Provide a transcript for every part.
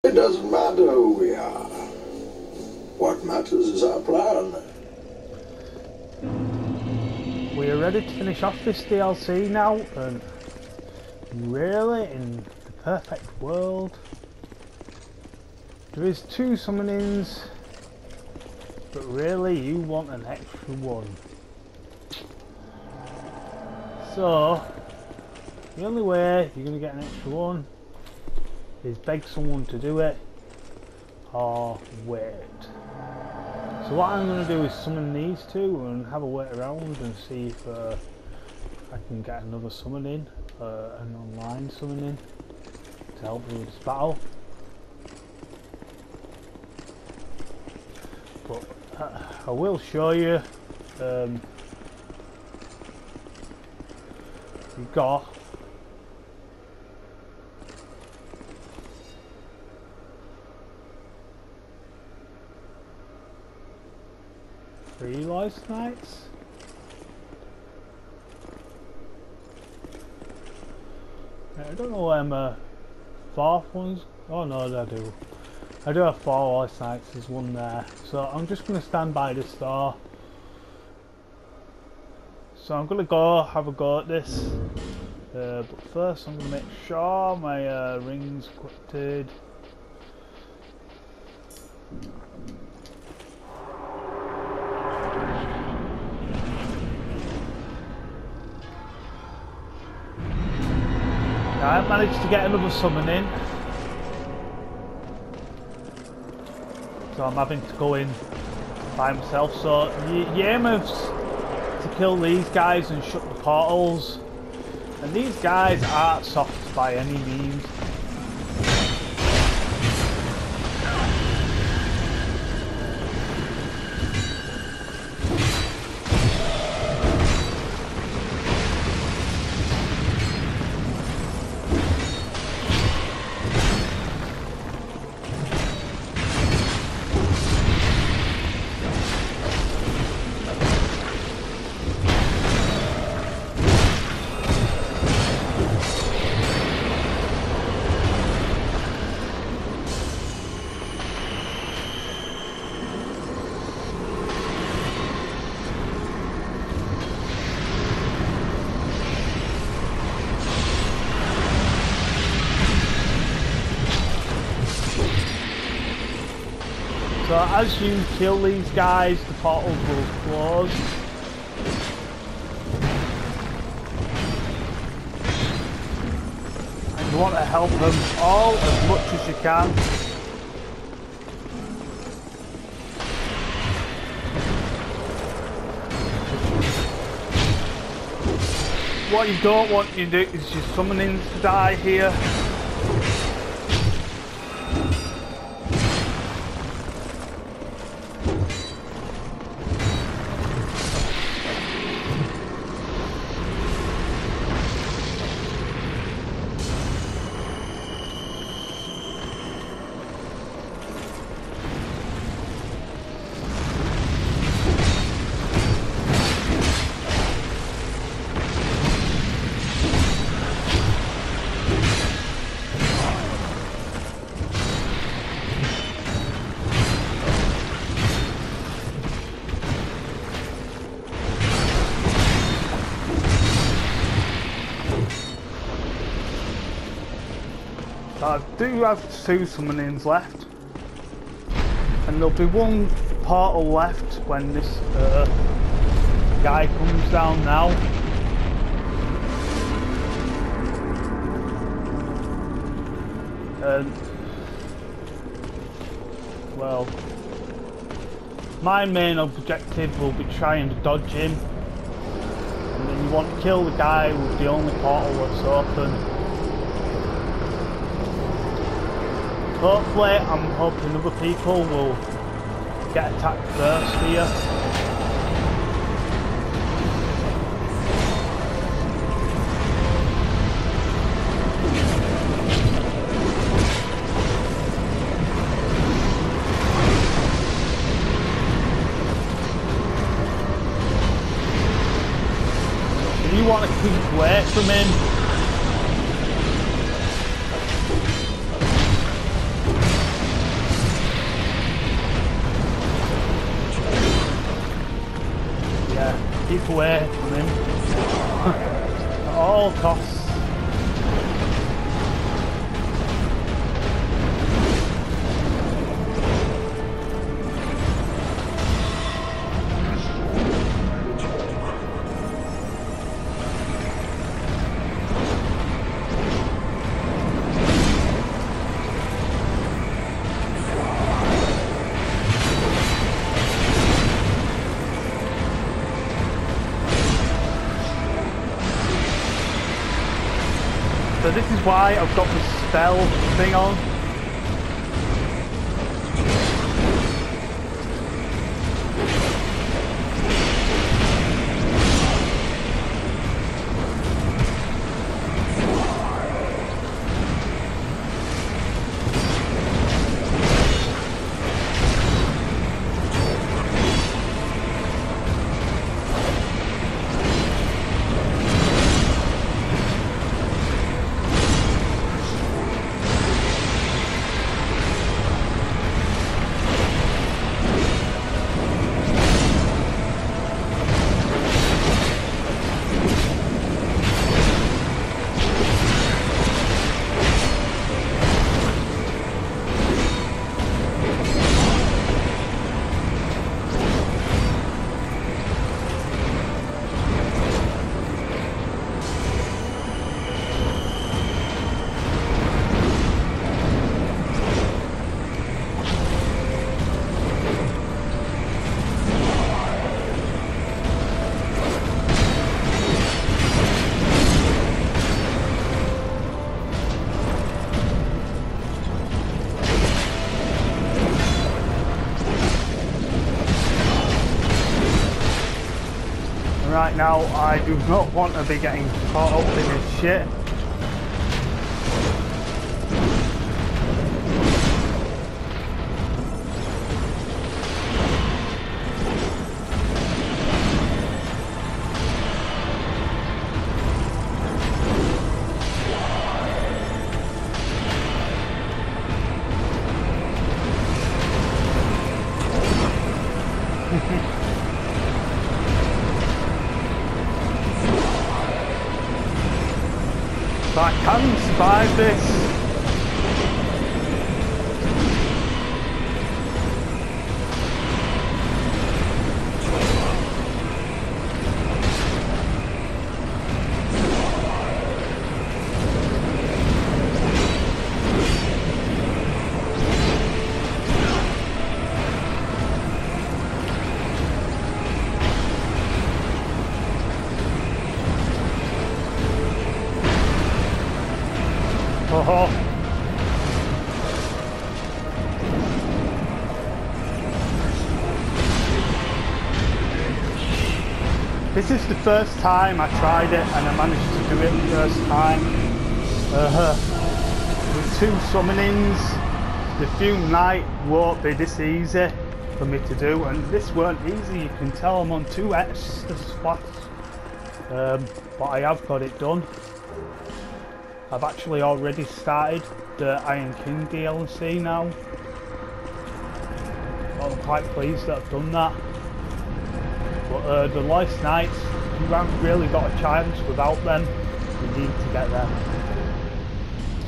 It doesn't matter who we are. What matters is our plan. We are ready to finish off this DLC now, and really, in the perfect world, there is 2 summonings, but really you want an extra one. So, the only way you're going to get an extra one is beg someone to do it, or wait. So what I'm going to do is summon these 2 and have a wait around and see if I can get another summoning, an online summoning, to help me with this battle. But I will show you, you've got Three Lost Knights. I don't know where my 4th one's. Oh no, I do. I do have 4 Lost Knights. There's one there. So I'm just going to stand by this door. So I'm going to go have a go at this. But first I'm going to make sure my ring's equipped. I managed to get another summoning, so I'm having to go in by myself. So the aim is to kill these guys and shut the portals, and these guys aren't soft by any means. So as you kill these guys, the portals will close. And you want to help them all as much as you can. What you don't want you to do is your summonings to die here. I do have 2 summonings left, and there'll be 1 portal left when this guy comes down now. And well, my main objective will be trying to dodge him, and then you want to kill the guy with the only portal that's open. Hopefully, I'm hoping other people will get attacked first here. If you want to keep away from him, keep away from him at all costs. So this is why I've got the spell thing on. Right now, I do not want to be getting caught up in this shit. So I can survive this. Oh. This is the first time I tried it and I managed to do it the first time. With 2 summonings, the Fume Knight won't be this easy for me to do, and this weren't easy. You can tell I'm on 2 extra spots, but I have got it done. I've actually already started the Iron King DLC now. I'm quite pleased that I've done that. But the Lost Knights, you haven't really got a chance without them. You need to get there.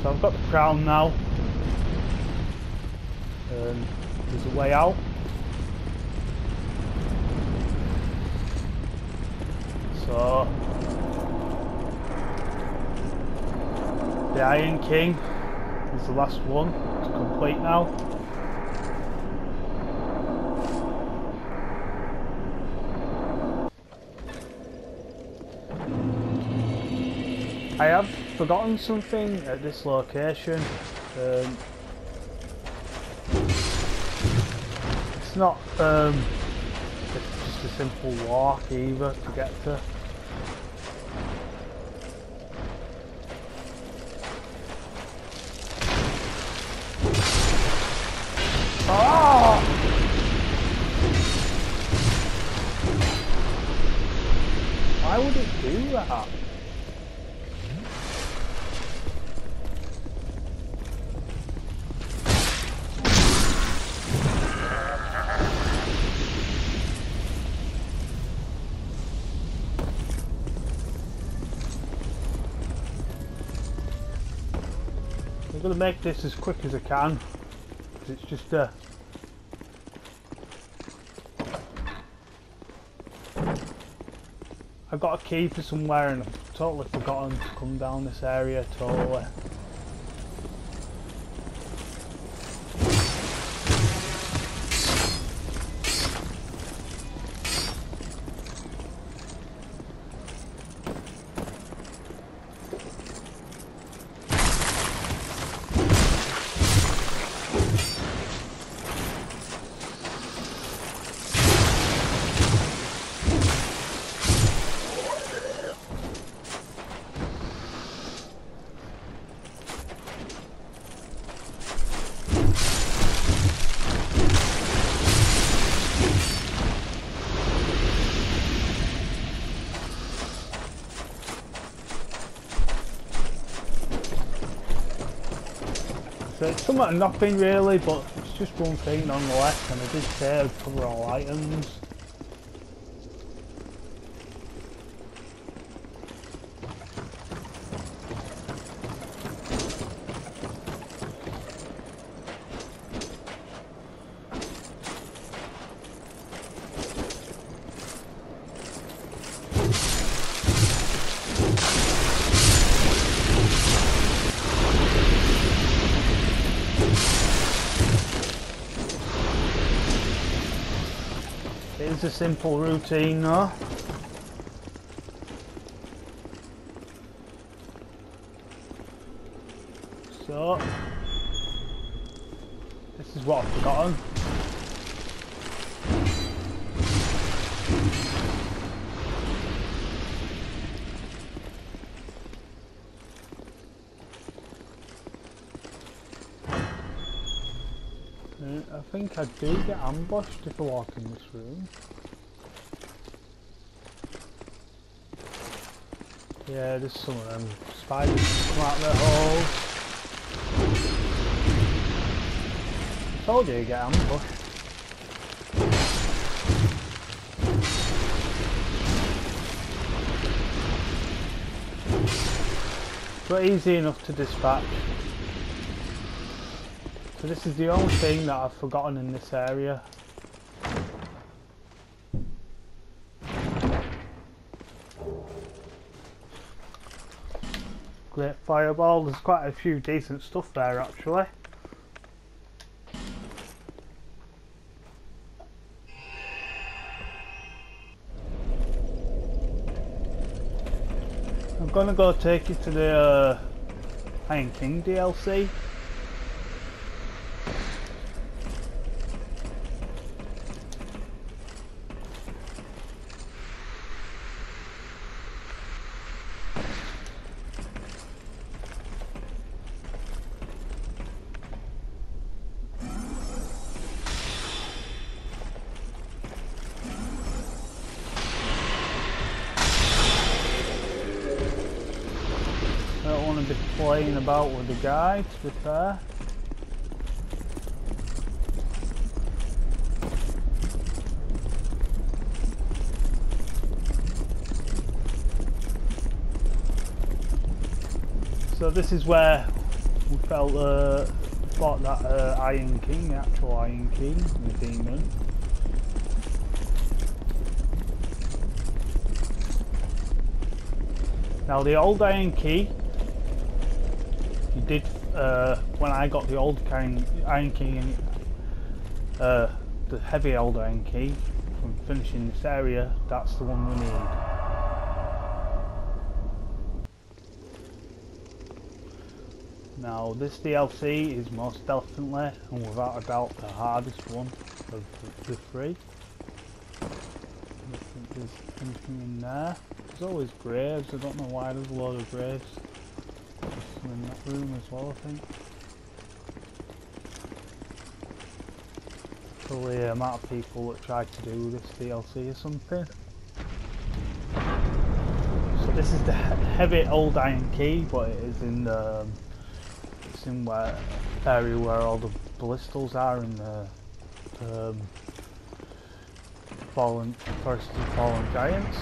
So I've got the crown now. There's a way out. So the Iron King is the last one to complete now. I have forgotten something at this location. It's not it's just a simple walk either to get to. Oh! Why would it do that? I'm going to make this as quick as I can, because it's just a... I got a key for somewhere and I've totally forgotten to come down this area, totally. So it's somewhat nothing really, but it's just one thing nonetheless, and I did say I'd cover all items. It's a simple routine though. So, this is what I've forgotten. I think I do get ambushed if I walk in this room. Yeah, there's some of them spiders come out their holes. I told you get ambushed. But easy enough to dispatch. So this is the only thing that I've forgotten in this area. Great fireball, there's quite a few decent stuff there actually. I'm gonna go take you to the Iron King DLC. I don't want to be playing about with the guy, to be fair. So this is where we fought that Iron King, the actual Iron King, the demon. Now the old Iron Key, you did, when I got the old Iron King, the heavy old Iron Key, from finishing this area, that's the one we need. Now this DLC is most definitely and without a doubt the hardest one of the three. I don't think there's anything in there. There's always graves, I don't know why there's a load of graves. There's some in that room as well, I think. Probably the amount of people that tried to do this DLC or something. So this is the heavy old Iron Key, but it is in the where area where all the ballistals are in the Forest of Fallen Giants.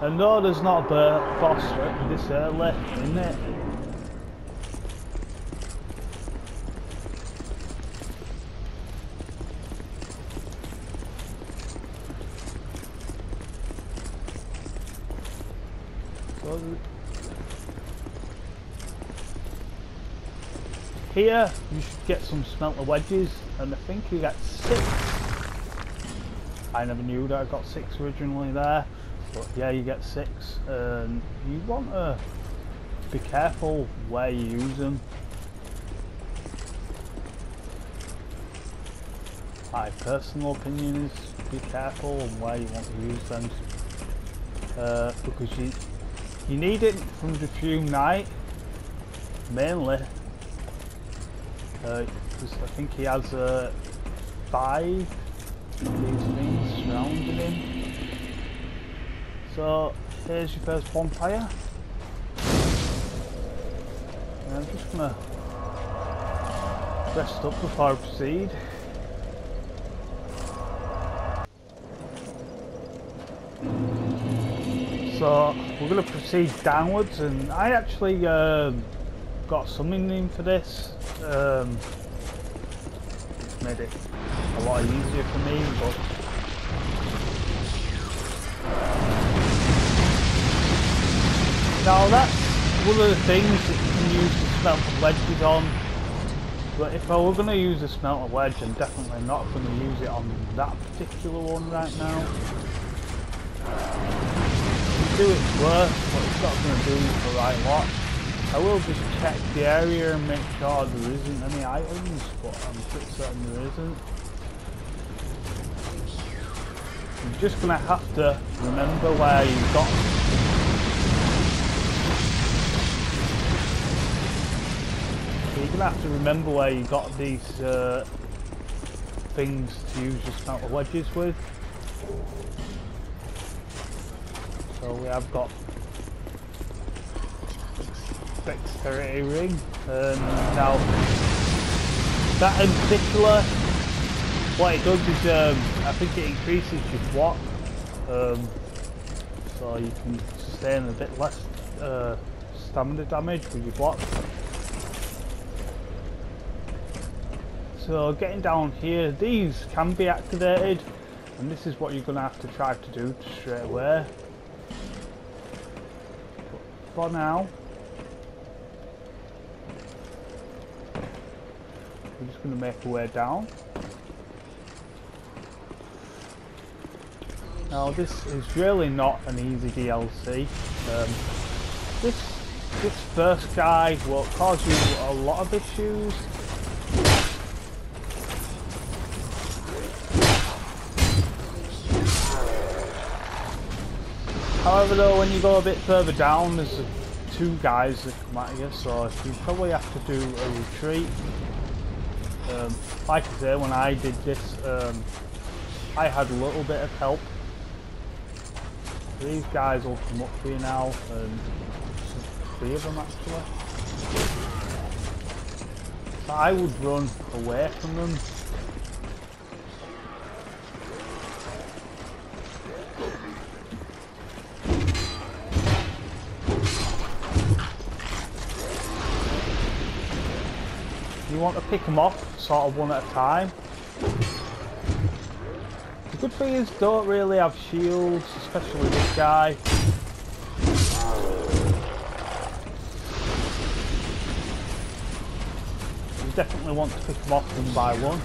And no, there's not a boss this early in it. So here you should get some smelter wedges, and I think you get 6. I never knew that I got 6 originally there. But yeah, you get 6, and you want to be careful where you use them. My personal opinion is be careful on where you want to use them, because you need it from the Fume Knight mainly. Because I think he has 5 of these things surrounding him. So here's your first bonfire. And I'm just gonna rest up before I proceed. So we're gonna proceed downwards, and I actually got something in for this. It's made it a lot easier for me, but now that's one of the things that you can use the smelter wedges on. But if I were going to use a smelter wedge, I'm definitely not going to use it on that particular one right now. Do its work, but it's not going to do the right lot. I will just check the area and make sure there isn't any items, but I'm pretty certain there isn't. You're just going to have to remember where you got them. So you're going to have to remember where you got these things to use your smelter wedges with. So we have got dexterity ring, now that in particular, what it does is I think it increases your block, so you can sustain a bit less stamina damage with your block. So getting down here, these can be activated, and this is what you're going to have to try to do straight away. But for now, we're just going to make our way down. Now this is really not an easy DLC. This first guy will cause you a lot of issues. However though, when you go a bit further down, there's 2 guys that come at you, so you probably have to do a retreat. Like I say, when I did this, I had a little bit of help. These guys will come up for you now, and 3 of them actually. So I would run away from them. You want to pick them off sort of one at a time. The good thing is don't really have shields, especially this guy. You definitely want to pick them off one by one.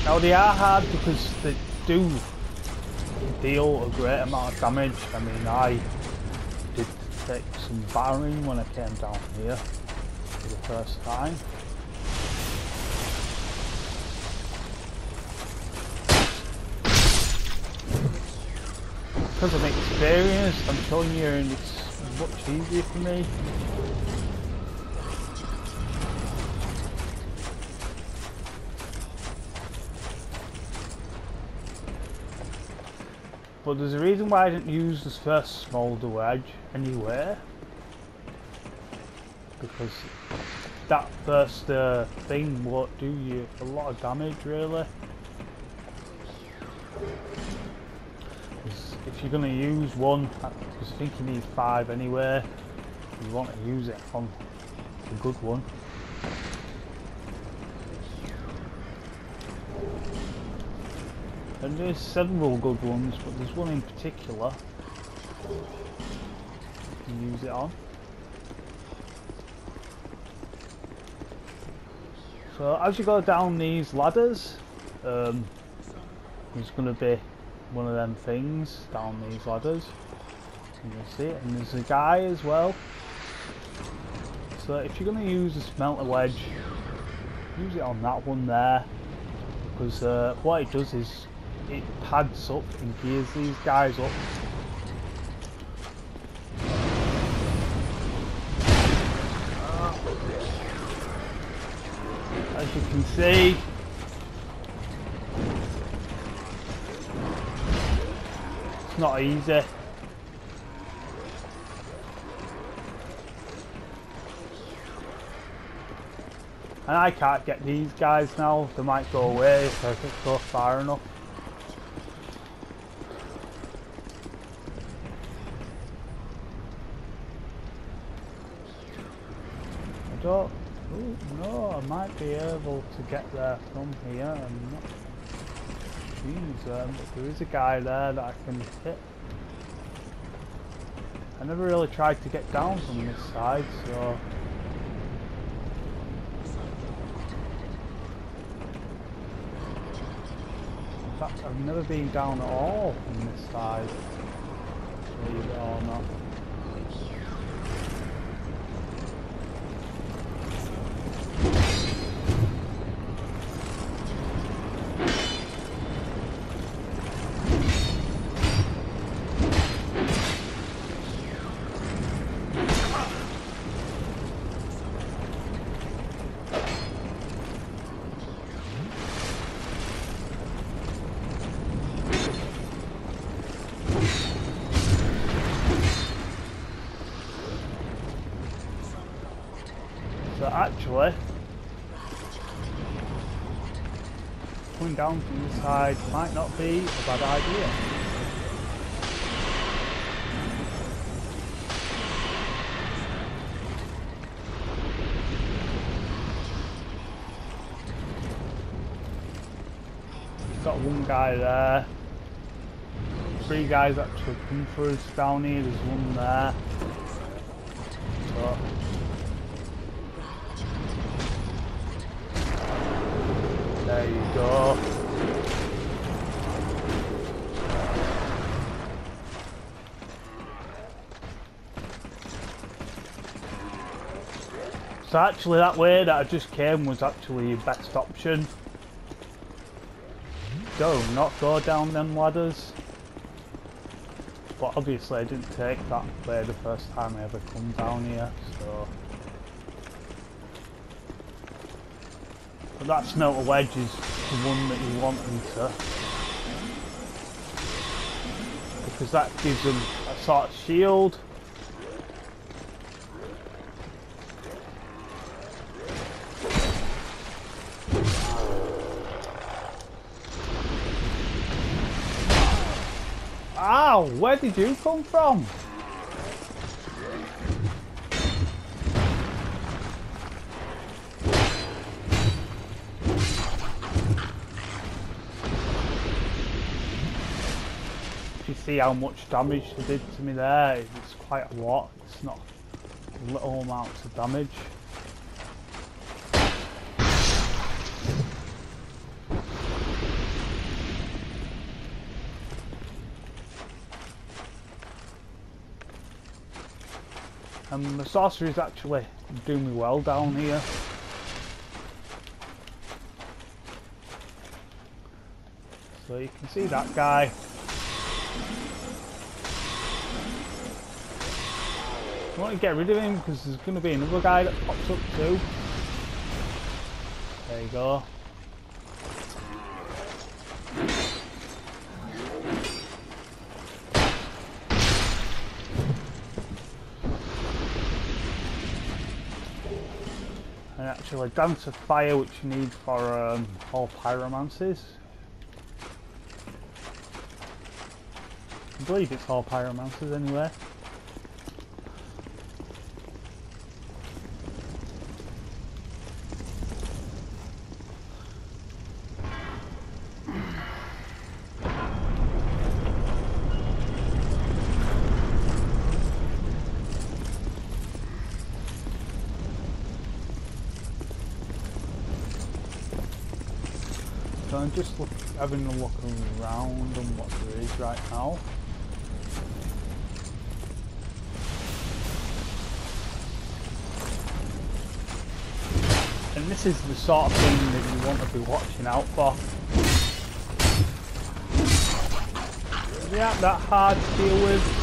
Now they are hard because they do deal a great amount of damage. I mean, I did take some battering when I came down here for the first time. Because of experience, I'm telling you, and it's much easier for me. But there's a reason why I didn't use this first smelter wedge anywhere, because that first thing won't do you a lot of damage really. If you're going to use one, because I think you need 5 anyway, you want to use it on a good one. And there's several good ones, but there's one in particular you can use it on. So as you go down these ladders, there's going to be one of them things down these ladders. You can see it, and there's a guy as well. So if you're going to use a smelter wedge, use it on that one there, because what it does is it pads up and gears these guys up. As you can see, it's not easy. And I can't get these guys now, they might go away if I go far enough. I don't... Ooh, no, I might be able to get there from here. I'm not sure, but there is a guy there that I can hit. I never really tried to get down from this side, so... In fact, I've never been down at all from this side, believe it or not. So actually, coming down from the side might not be a bad idea. Got one guy there. 3 guys actually come for us down here. There's one there. So, there you go. So actually that way that I just came was actually your best option. Do not go down them ladders. But obviously I didn't take that way the first time I ever come down here, so... But that smelter wedge is the one that you want them to, because that gives them a sort of shield. Ow! Where did you come from? You see how much damage they did to me there? It's quite a lot. It's not little amounts of damage. And the sorcery is actually doing me well down here. So you can see that guy. I want to get rid of him because there's going to be another guy that pops up too. There you go. And actually Dance of Fire, which you need for all pyromancies. I believe it's all pyromancers anyway. So I'm just having a look around on what there is right now. And this is the sort of thing that you want to be watching out for. They aren't that hard to deal with.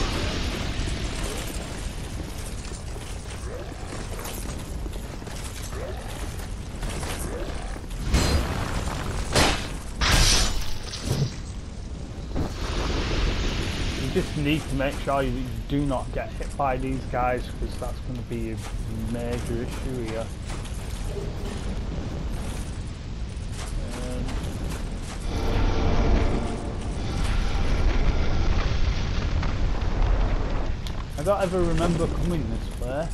You just need to make sure you do not get hit by these guys, because that's going to be a major issue here. I don't ever remember coming this way.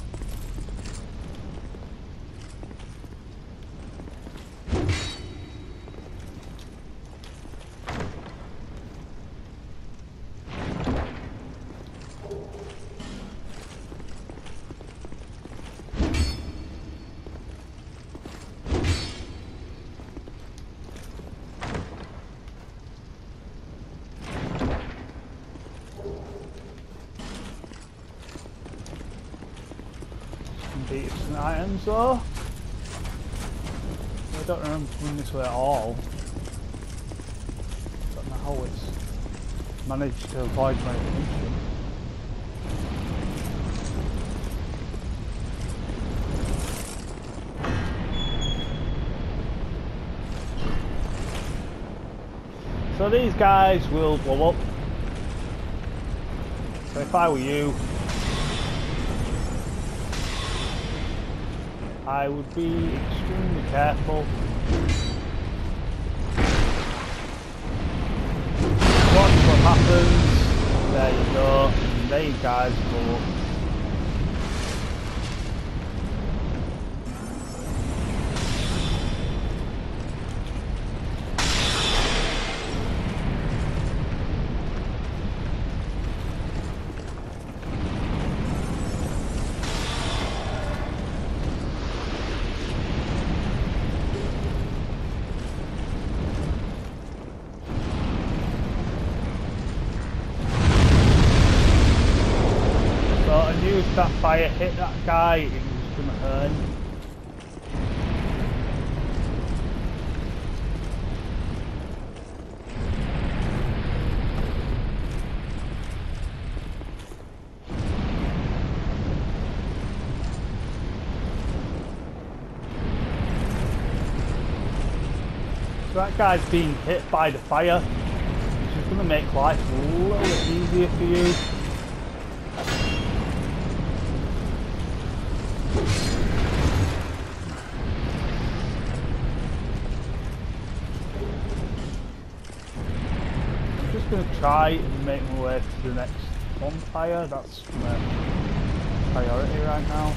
Decent items though. I don't remember coming this way at all. Don't know how it's managed to avoid my attention. So these guys will blow up. So if I were you, I would be extremely careful. Watch what happens. There you go. And there you guys go. If that fire hit that guy, it was going to hurt him. So that guy's being hit by the fire, which is going to make life a little bit easier for you. Going to try and make my way to the next bonfire. That's my priority right now.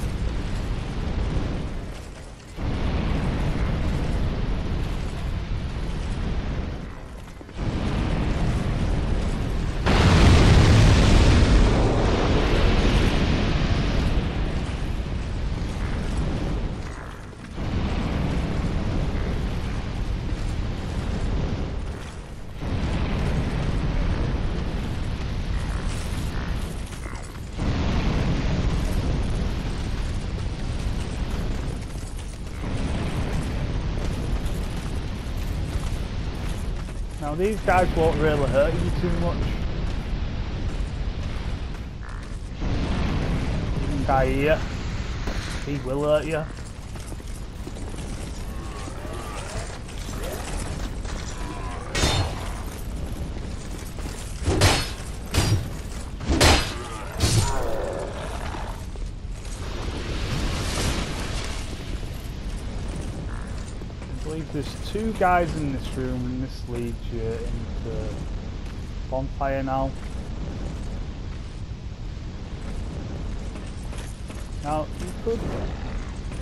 Now these guys won't really hurt you too much. This guy here, he will hurt you. believe there's 2 guys in this room, and this leads you into bonfire now. Now, you could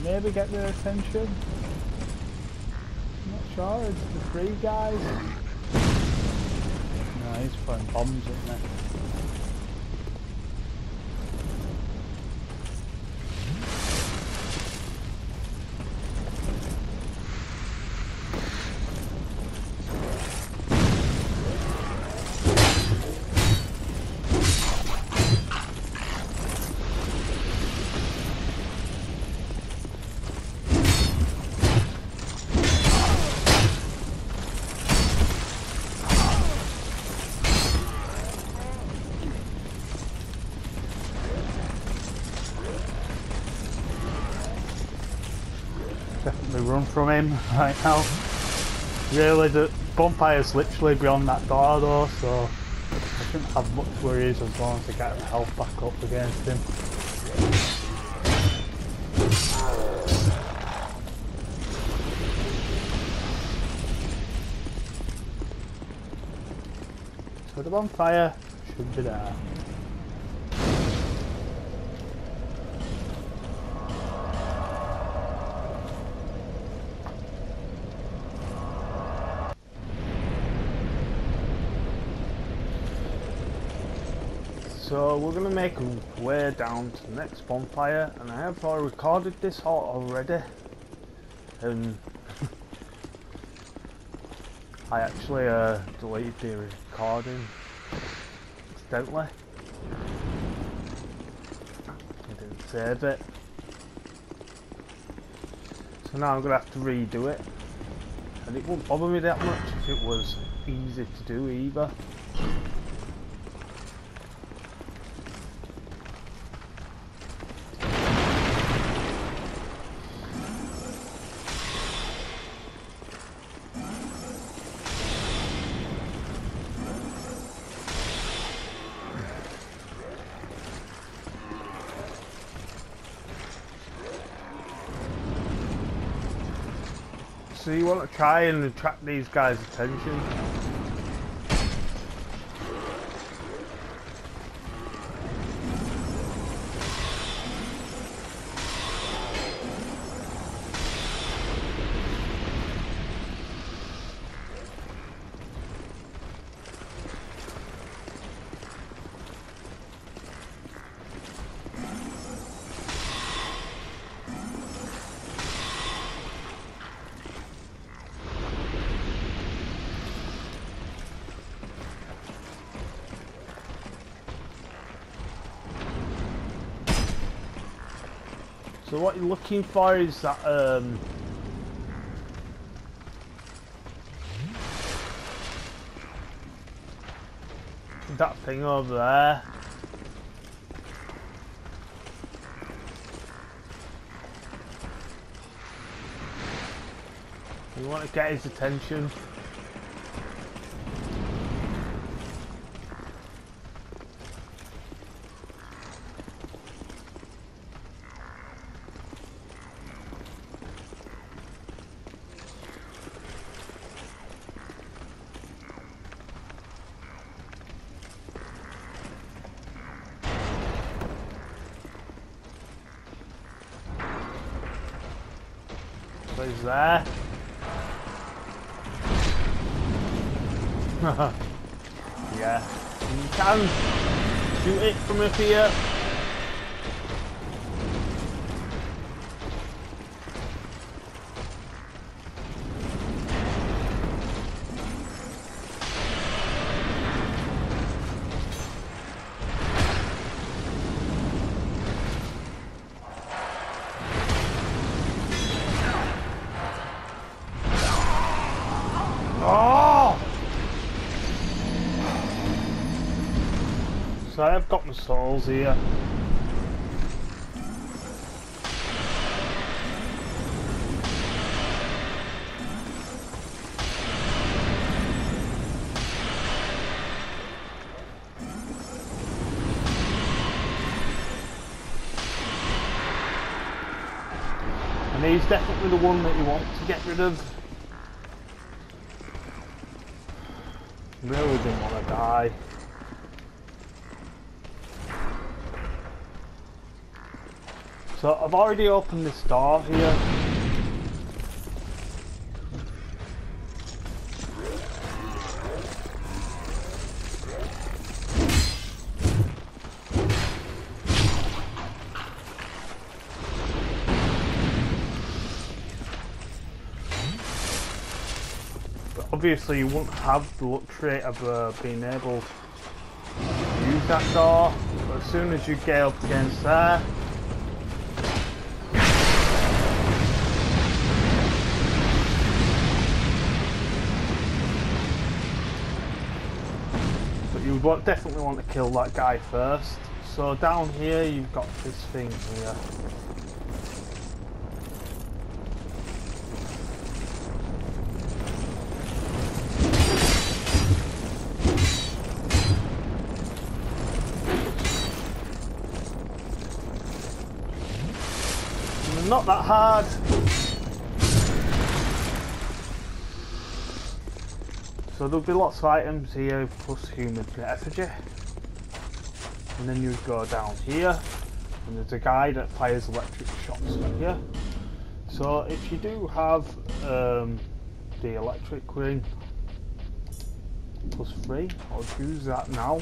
maybe get their attention. I'm not sure, it's the 3 guys. No, he's throwing bombs at me. Definitely run from him right now. Really, the bonfire's literally beyond that door though, so I shouldn't have much worries as long as I get the health back up against him. So the bonfire should be there. So we're going to make our way down to the next bonfire, and I have recorded this already, and I actually deleted the recording accidentally. I didn't save it, so now I'm going to have to redo it, and it wouldn't bother me that much if it was easy to do either. So you want to try and attract these guys' attention. So what you're looking for is that that thing over there. You want to get his attention. So he's there. Yeah, you can shoot it from up here. Oh! So I've got my souls here. And he's definitely the one that you want to get rid of. Really didn't want to die. So I've already opened this door here. But obviously you wouldn't have the luxury of being able to use that door. But as soon as you get up against there, you would definitely want to kill that guy first. So down here you've got this thing here. And not that hard. So there'll be lots of items here plus human effigy. And then you go down here and there's a guy that fires electric shots at you. So if you do have the electric ring +3, I'll use that now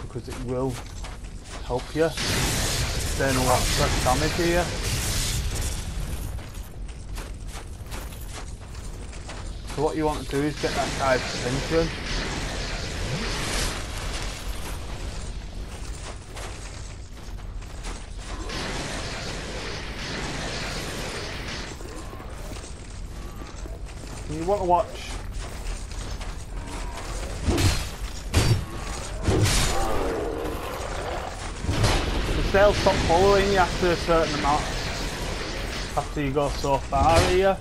because it will help you sustain a lot of less damage here. So what you want to do is get that guy's attention. And you want to watch they'll stop following you after a certain amount, after you go so far here.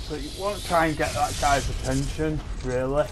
So you want to try and get that guy's attention, really.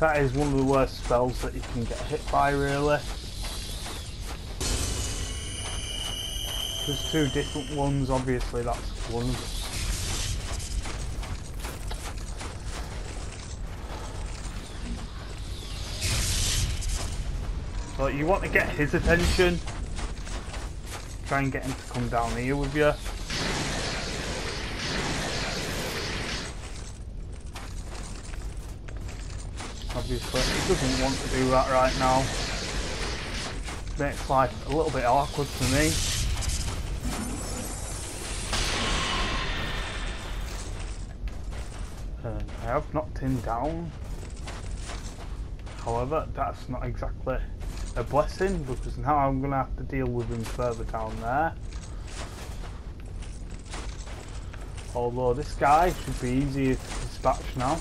That is one of the worst spells that you can get hit by, really. There's two different ones, obviously that's one. So you want to get his attention. Try and get him to come down here with you. Obviously, he doesn't want to do that right now. Makes life a little bit awkward for me. I have knocked him down. However, that's not exactly a blessing because now I'm going to have to deal with him further down there. Although this guy should be easier to dispatch now.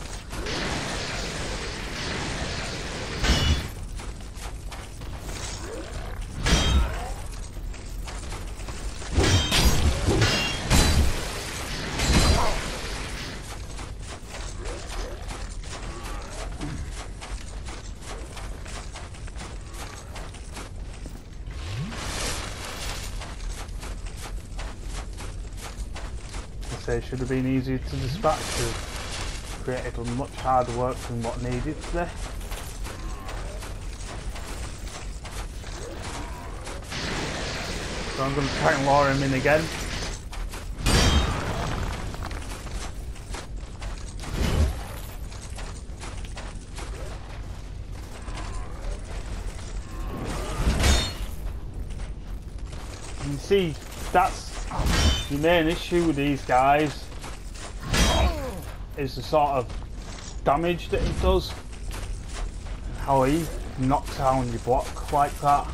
It should have been easier to dispatch, it created much harder work than what needed to be. So I'm going to try and lure him in again. You see, that's the main issue with these guys, is the sort of damage that it does, how knocks down your block like that.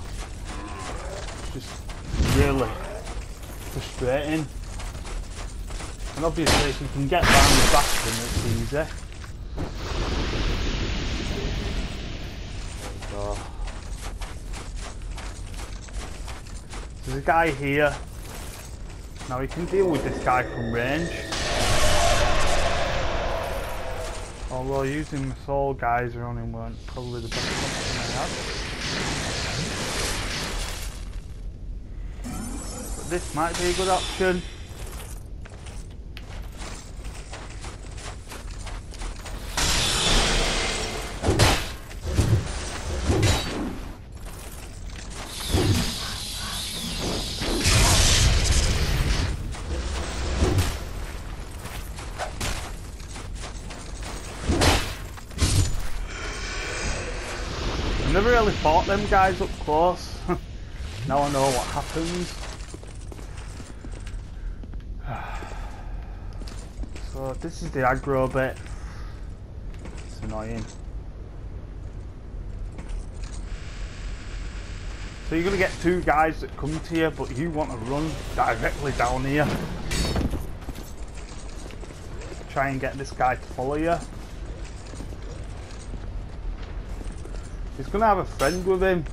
It's just really frustrating. And obviously if you can get round the back of them, it's easy. So there's a guy here. Now we can deal with this guy from range. Although using the soul geyser on him weren't probably the best option I had. But this might be a good option. Never really fought them guys up close. Now I know what happens. So this is the aggro bit. It's annoying. So you're gonna get two guys that come to you, but you want to run directly down here. Try and get this guy to follow you. He's gonna have a friend with him.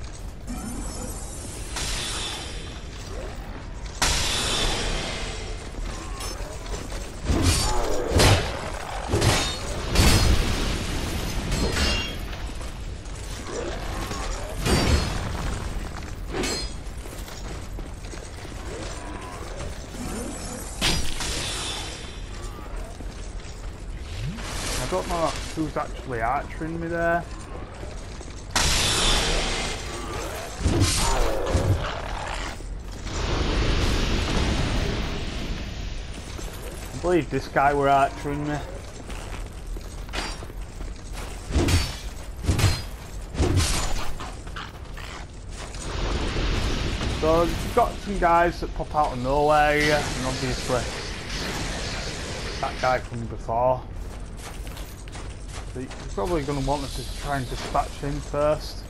I don't know who's actually archering me there. I believe this guy were archering me. So you've got some guys that pop out of nowhere here, and obviously that guy from before. So you're probably going to want to try and dispatch him first.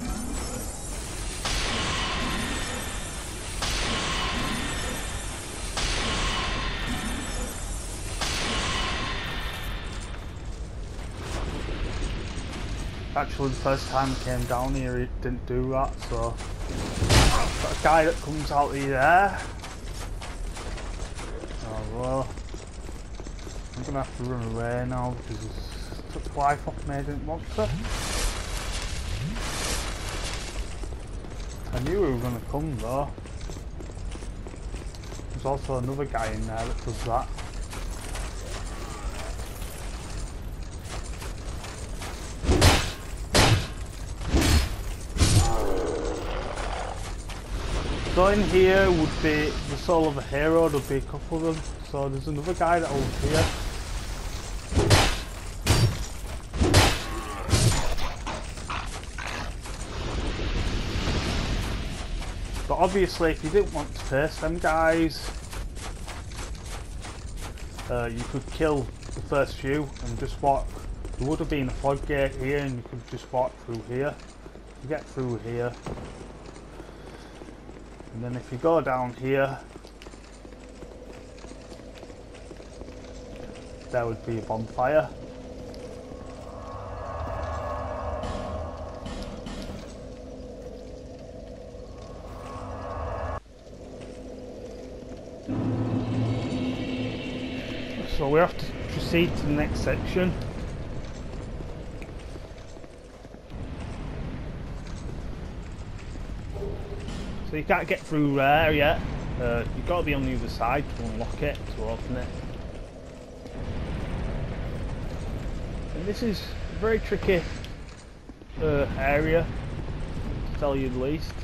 Actually, the first time I came down here, it didn't do that, so got a guy that comes out of there. Oh well, I'm gonna have to run away now because he took the life off me. I didn't want to. I knew he was gonna come though. There's also another guy in there that does that. So in here would be the soul of a hero, there'll be a couple of them. So there's another guy that holds here. But obviously if you didn't want to face them guys, you could kill the first few and just walk. There would have been a floodgate here and you could just walk through here. You get through here. And then if you go down here, there would be a bonfire. So we have to proceed to the next section. So you can't get through there yet. You've got to be on the other side to unlock it, to open it. And this is a very tricky area, to tell you the least.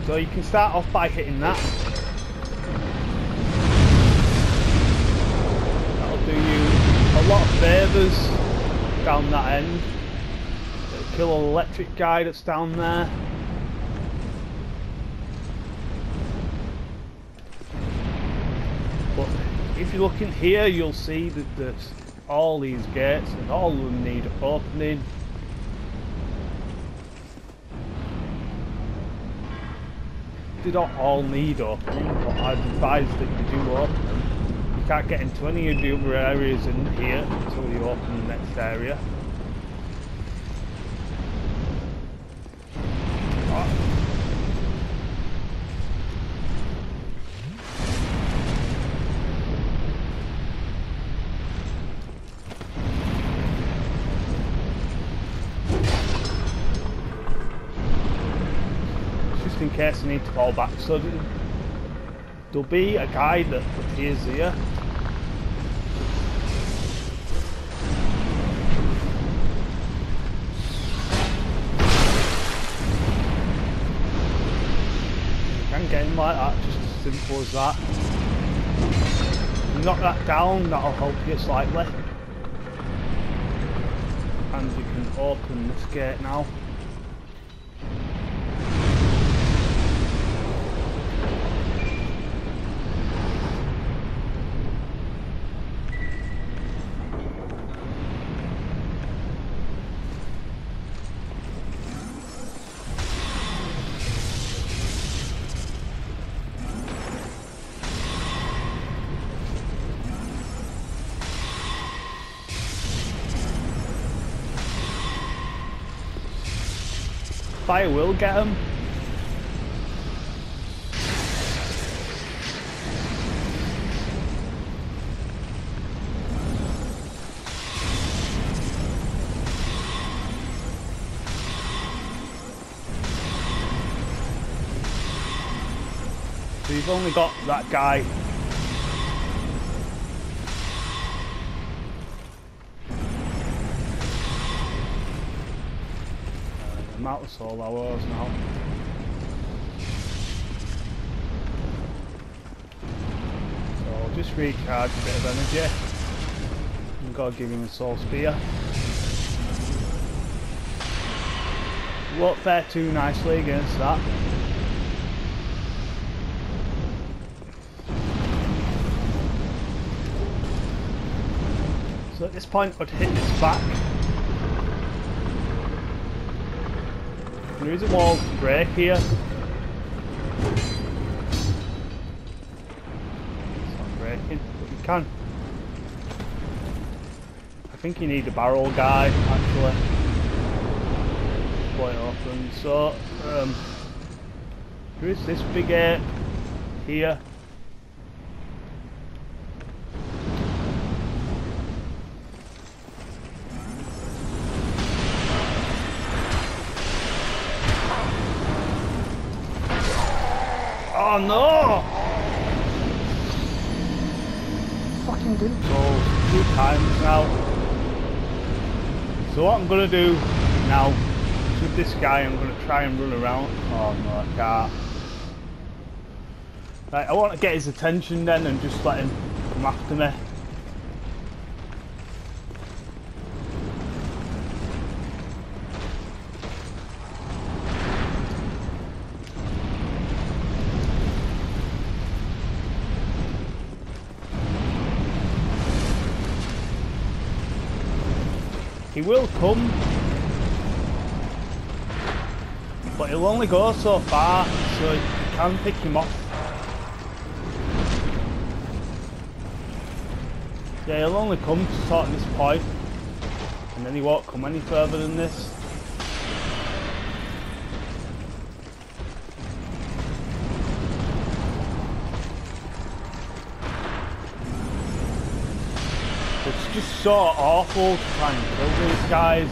So you can start off by hitting that. That'll do you a lot of favours down that end. Kill an electric guy that's down there. But if you look in here, you'll see that there's all these gates and all of them need opening. They don't all need opening, but I'd advise that you do open them. You can't get into any of the other areas in here until you open the next area. In case I need to fall back, so there'll be a guide that appears here. You can get him like that, just as simple as that. Knock that down, that'll help you slightly. And you can open this gate now. Fire will get him. So you've only got that guy. I'm out of solar hours now. So I'll just recharge a bit of energy. I've got to give him a soul spear. Won't fare too nicely against that. So at this point I'd hit his back. There is a wall to break here. It's not breaking, but you can. I think you need a barrel guy actually. Quite often. So there is this big ape here. Oh no! Fucking didn't go 2 times now. So what I'm gonna do now is with this guy, I'm gonna try and run around. Oh no, I can't. Right, I want to get his attention then and just let him come after me. He will come, but he'll only go so far, so you can pick him off. Yeah, he'll only come to sort of this point, and then he won't come any further than this. It's just so awful to try and kill these guys.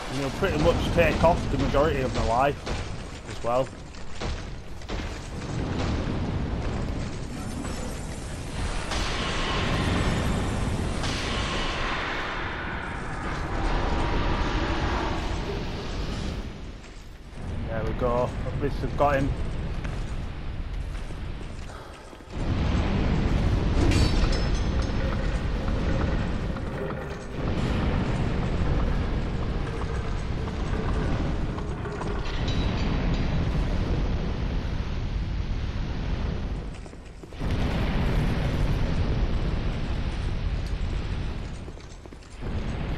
And they'll pretty much take off the majority of my life as well. There we go, at least I've got him.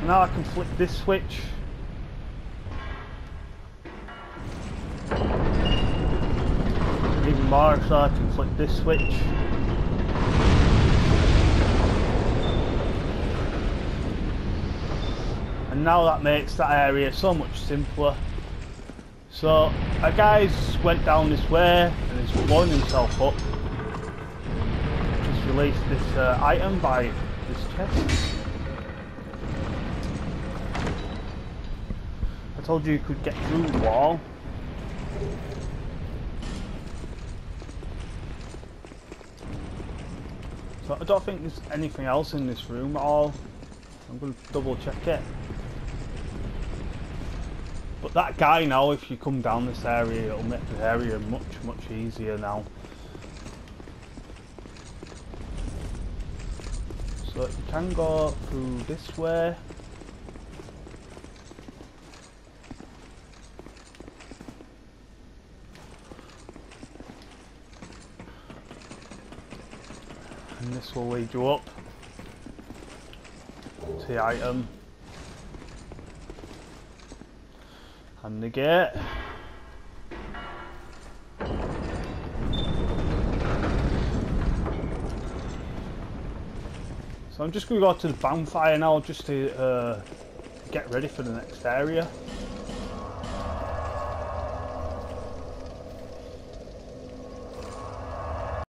now I can flick this switch. Even more, so I can flick this switch. And now that makes that area so much simpler. So a guy's went down this way and he's blown himself up. Just released this item by this chest. I told you could get through the wall. So I don't think there's anything else in this room at all. I'm going to double check it. But that guy now, if you come down this area, it'll make the area much easier now. So you can go through this way. And this will lead you up to the item and the gate. So I'm just going to go to the bonfire now just to get ready for the next area.